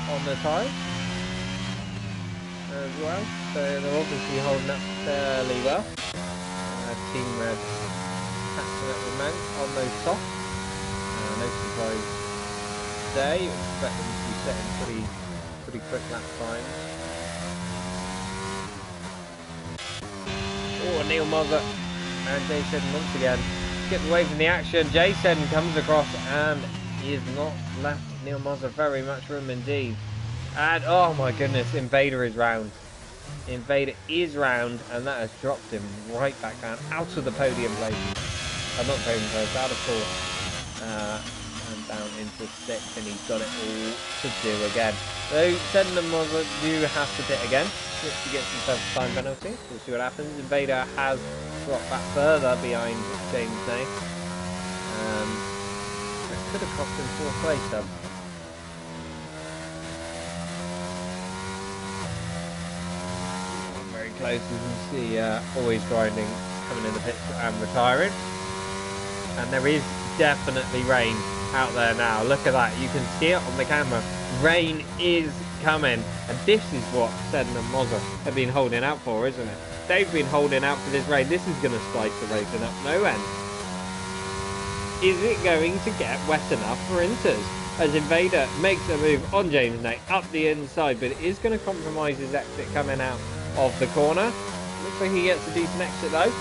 on the tyres as well. So they're obviously holding up fairly well. Team Red catching up with Mank on those softs. No surprise there. You expect them to be setting pretty quick lap times. Oh, Neil Mozzer and Jason once again skipped away from the action. Jason comes across and he has not left Neil Mozzer very much room indeed. And oh my goodness, Invader is round. Invader is round, and that has dropped him right back down out of the podium place. Not podium place, out of 4th. And down into 6th, and he's got it all to do again. So Sednam do have to pit again. He gets himself a time penalty. We'll see what happens. Invader has dropped back further behind James Nay. That could have cost him 4th place though. Very close, as you can see, always grinding, coming in the pits and retiring. And there is definitely rain out there now. Look at that, you can see it on the camera. Rain is coming, and this is what Sedden and Mozza have been holding out for, isn't it? They've been holding out for this rain. This is going to spice the racing up no end. Is it going to get wet enough for Inters? As Invader makes a move on James Nay up the inside, but it is going to compromise his exit coming out of the corner. Looks like he gets a decent exit though.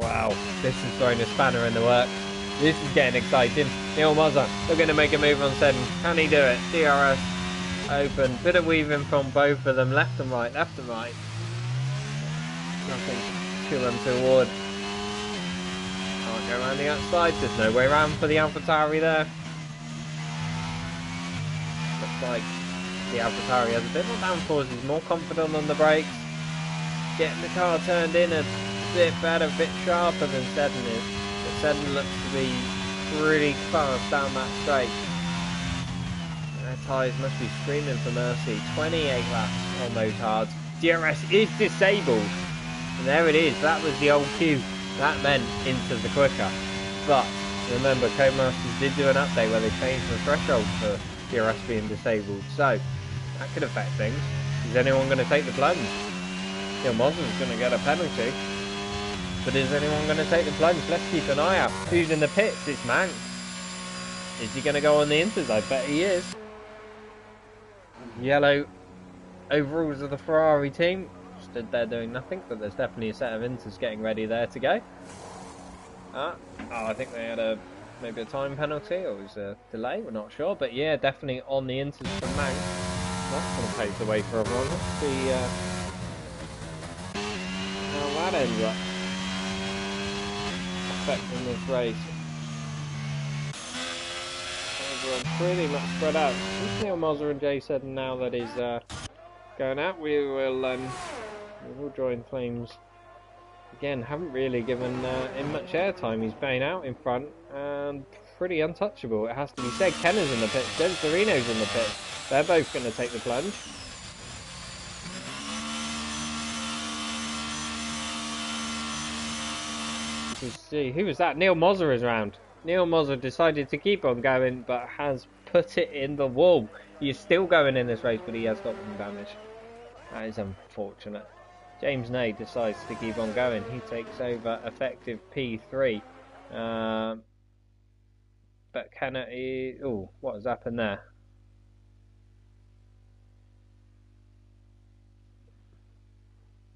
Wow, this is throwing a spanner in the works. This is getting exciting. Neil Mozza, they're going to make a move on Sedden. Can he do it? DRS open. Bit of weaving from both of them, left and right, left and right. Nothing too untoward. Can't go around the outside. There's no way around for the AlphaTauri there. Looks like the AlphaTauri has a bit more downforce. He's more confident on the brakes. Getting the car turned in a bit better, a bit sharper than Sedden is. But Sedden looks to be pretty fast down that straight. Their tyres must be screaming for mercy. 28 laps on those hards. DRS is disabled. And there it is. That was the old cue. That meant into the quicker. But remember, Codemasters did do an update where they changed the threshold for DRS being disabled. So that could affect things. Is anyone going to take the plunge? Neil Mozza's going to get a penalty. But is anyone going to take the plunge? Let's keep an eye out. Who's in the pits? It's Manx. Is he going to go on the Inters? I bet he is. Yellow overalls of the Ferrari team. Stood there doing nothing, but there's definitely a set of Inters getting ready there to go. Oh, I think they had maybe a time penalty, or it was a delay, we're not sure. But yeah, definitely on the Inters from Manx. That's going to pave the way for everyone. Let's see how that ends up affecting this race. Everyone pretty much spread out. It's Neil Mozza and Jay Sedden now that is going out. We will join Flames again. Haven't really given him much airtime. He's been out in front and pretty untouchable, it has to be said. Kenner's in the pit, Jen Serino's in the pit. They're both going to take the plunge. Let's see, who was that? Neil Mozza is round. Neil Mozza decided to keep on going, but has put it in the wall. He's still going in this race, but he has got some damage. That is unfortunate. James Nay decides to keep on going. He takes over effective P3. But Kenner is... Oh, what has happened there?